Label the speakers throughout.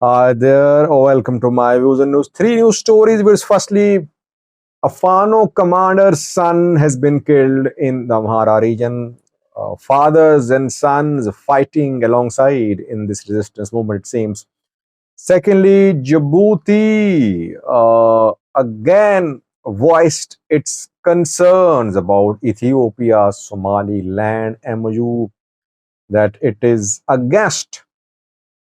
Speaker 1: Hi there. Welcome to my views and news. Three news stories. Which firstly, a Fano commander's son has been killed in the Amhara region. Fathers and sons fighting alongside in this resistance movement, it seems. Secondly, Djibouti again voiced its concerns about Ethiopia Somaliland MoU, that it is against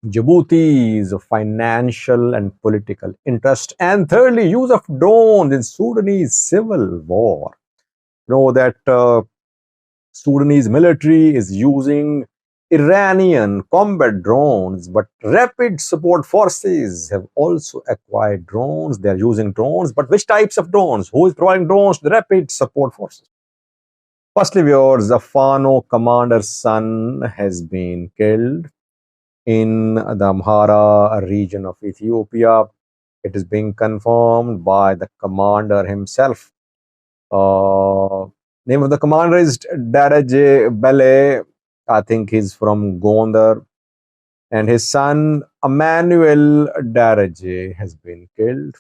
Speaker 1: Djibouti's financial and political interest. And thirdly, use of drones in Sudanese civil war. Know that Sudanese military is using Iranian combat drones, but rapid support forces have also acquired drones. They are using drones, but which types of drones? Who is providing drones to the rapid support forces? Firstly, viewers, the Fano commander's son has been killed in the Amhara region of Ethiopia. It is being confirmed by the commander himself. Name of the commander is Daraje Bele. I think he's from Gondar. And his son, Emmanuel Daraje, has been killed.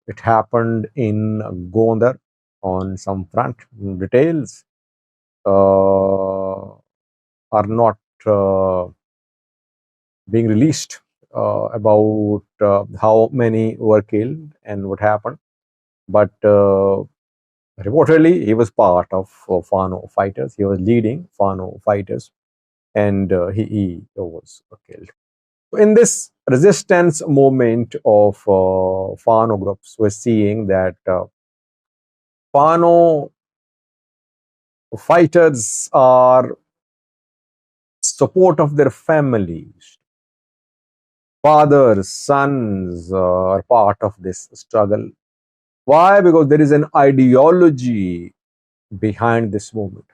Speaker 1: It happened in Gondar on some front. Details are not being released about how many were killed and what happened. But reportedly, he was part of Fano fighters. He was leading Fano fighters, and he was killed. In this resistance movement of Fano groups, we're seeing that Fano fighters are support of their families. Fathers, sons are part of this struggle. Why? Because there is an ideology behind this movement.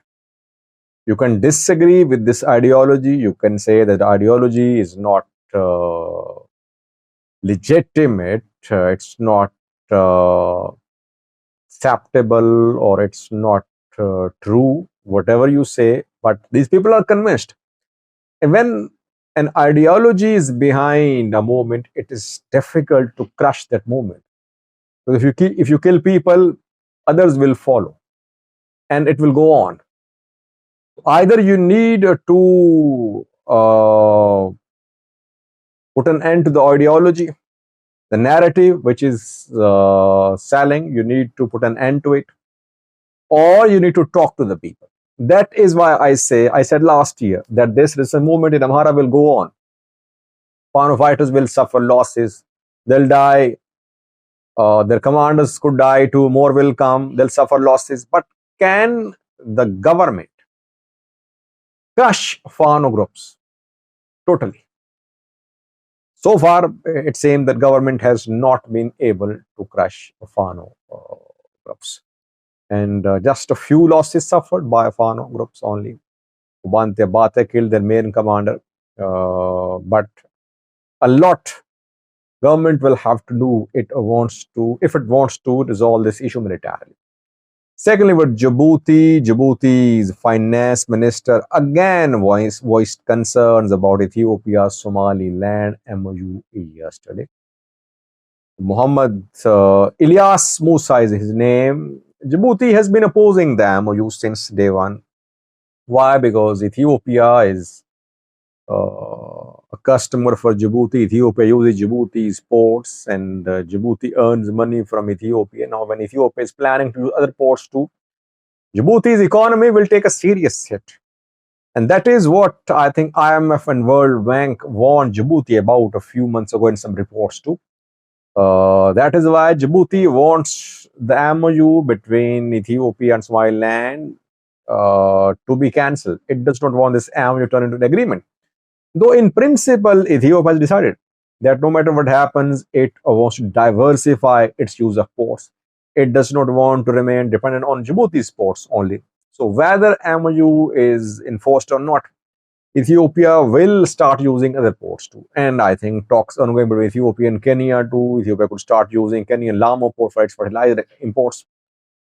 Speaker 1: You can disagree with this ideology. You can say that ideology is not legitimate, it's not acceptable, or it's not true, whatever you say, but these people are convinced. And when an ideology is behind a movement, it is difficult to crush that movement. So if you kill people, others will follow, and it will go on. Either you need to put an end to the ideology, the narrative which is selling, you need to put an end to it, or you need to talk to the people. That is why I said last year that this resistance movement in Amhara will go on. Fano fighters will suffer losses. They'll die. Their commanders could die too. More will come. They'll suffer losses. But can the government crush Fano groups totally? So far, it seems that government has not been able to crush Fano groups. And just a few losses suffered by Fano groups only. Bante Bate killed their main commander. But a lot government will have to do if it wants to resolve this issue militarily. Secondly, with Djibouti's finance minister again voiced concerns about Ethiopia Somaliland MoU yesterday. Muhammad Ilyas Musa is his name. Djibouti has been opposing the MoU since day one. Why? Because Ethiopia is a customer for Djibouti. Ethiopia uses Djibouti's ports, and Djibouti earns money from Ethiopia. Now, when Ethiopia is planning to use other ports too, Djibouti's economy will take a serious hit. And that is what I think IMF and World Bank warned Djibouti about a few months ago in some reports too. That is why Djibouti wants the MoU between Ethiopia and Somaliland to be cancelled. It does not want this MoU to turn into an agreement. Though in principle, Ethiopia has decided that no matter what happens, it wants to diversify its use of ports. It does not want to remain dependent on Djibouti's ports only. So whether MoU is enforced or not, Ethiopia will start using other ports too. And I think talks ongoing between Ethiopia and Kenya too. Ethiopia could start using Kenyan Lamu port for its fertilizer imports,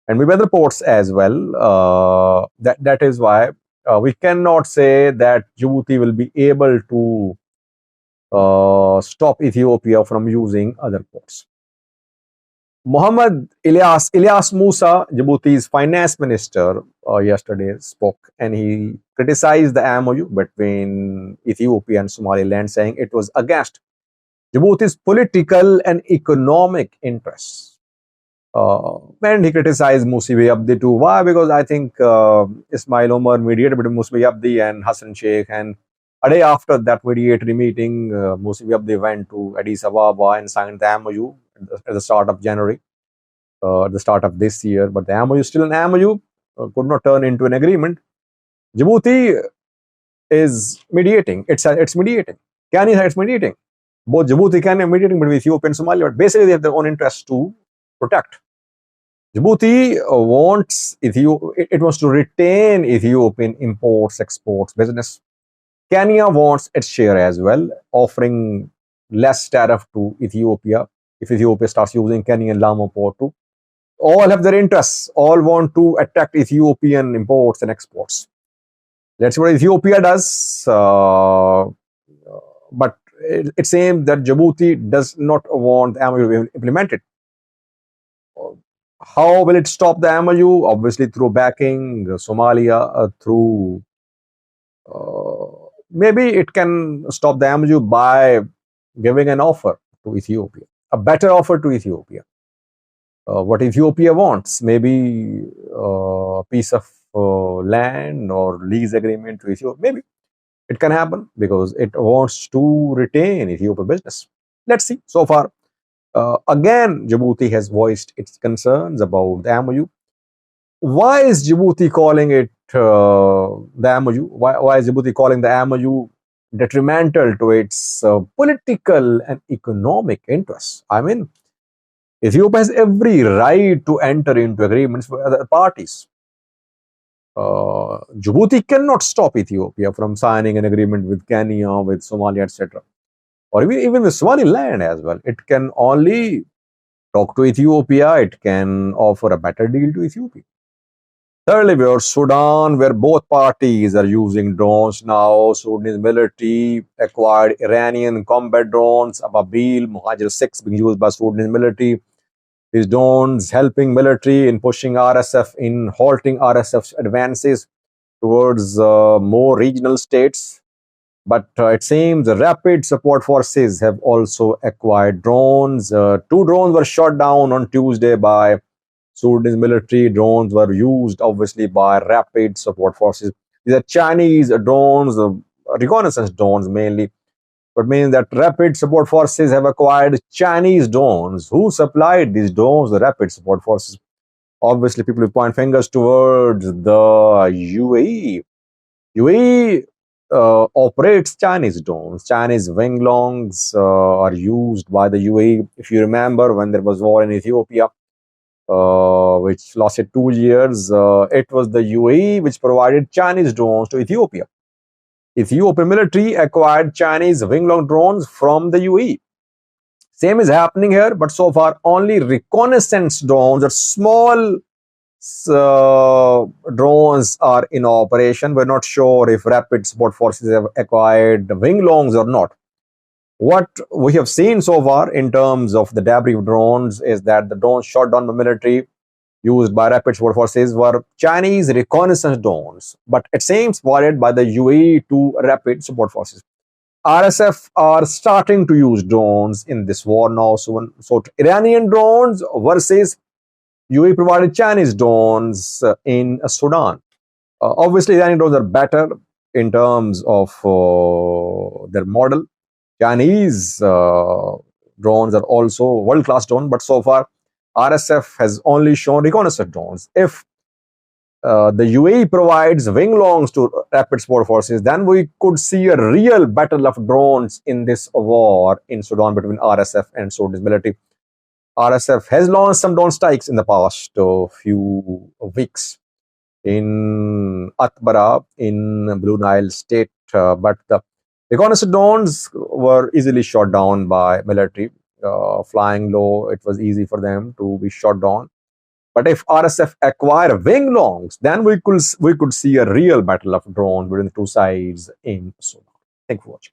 Speaker 1: and maybe other ports as well. That is why we cannot say that Djibouti will be able to stop Ethiopia from using other ports. Mohammed Ilyas Musa, Djibouti's finance minister, yesterday spoke, and he criticized the MoU between Ethiopia and Somaliland, saying it was against Djibouti's political and economic interests. And he criticized Musawi Abdi too. Why? Because I think Ismail Omar mediated between Musawi Abdi and Hassan Sheikh, and a day after that mediatory meeting, Musawi Abdi went to Addis Ababa and signed the MoU at the start of January, at the start of this year. But the MoU is still an MoU, could not turn into an agreement. Djibouti is mediating. It's mediating. Kenya is mediating. Both Djibouti and Kenya are mediating between Ethiopia and Somalia. But basically, they have their own interests to protect. Djibouti wants it wants to retain Ethiopian imports, exports, business. Kenya wants its share as well, offering less tariff to Ethiopia if Ethiopia starts using Kenyan Lamu port too. All have their interests. All want to attack Ethiopian imports and exports. That's what Ethiopia does. But it seems that Djibouti does not want the MoU to be implemented. How will it stop the MoU? Obviously, through backing Somalia, through maybe it can stop the MoU by giving an offer to Ethiopia, a better offer to Ethiopia. What Ethiopia wants, maybe a piece of land or lease agreement to Ethiopia. Maybe it can happen because it wants to retain Ethiopia business. Let's see. So far, again, Djibouti has voiced its concerns about the MoU. Why is Djibouti calling it the MoU? Why is Djibouti calling the MoU detrimental to its political and economic interests? I mean, Ethiopia has every right to enter into agreements with other parties. Djibouti cannot stop Ethiopia from signing an agreement with Kenya, with Somalia, etc. Or even with Somaliland as well. It can only talk to Ethiopia. It can offer a better deal to Ethiopia. Thirdly, we are Sudan, where both parties are using drones now. Sudanese military acquired Iranian combat drones, Ababil, Muhajir 6 being used by Sudanese military. These drones helping military in pushing RSF, in halting RSF's advances towards more regional states. But it seems the rapid support forces have also acquired drones. 2 drones were shot down on Tuesday by Sudanese military. Drones were used obviously by rapid support forces. These are Chinese drones, reconnaissance drones mainly. But means that rapid support forces have acquired Chinese drones. Who supplied these drones? The rapid support forces. Obviously, people will point fingers towards the UAE. UAE operates Chinese drones. Chinese Winglongs are used by the UAE. If you remember, when there was war in Ethiopia, which lasted 2 years, it was the UAE which provided Chinese drones to Ethiopia. Ethiopian military acquired Chinese Winglong drones from the UAE. Same is happening here, but so far only reconnaissance drones or small drones are in operation. We're not sure if rapid support forces have acquired Winglongs or not. What we have seen so far in terms of the debris of drones is that the drones shot down by military used by rapid support forces were Chinese reconnaissance drones, but it seems forwarded by the UAE to rapid support forces. RSF are starting to use drones in this war now. So Iranian drones versus UAE provided Chinese drones in Sudan. Obviously, Iranian drones are better in terms of their model. Chinese drones are also world-class drones, but so far RSF has only shown reconnaissance drones. If the UAE provides Winglongs to rapid support forces, then we could see a real battle of drones in this war in Sudan between RSF and Sudanese military. RSF has launched some drone strikes in the past few weeks in Atbara in Blue Nile state, but the reconnaissance drones were easily shot down by military. Flying low, it was easy for them to be shot down. But if RSF acquire Winglongs, then we could see a real battle of drones between the two sides in Sudan. Thank you for watching.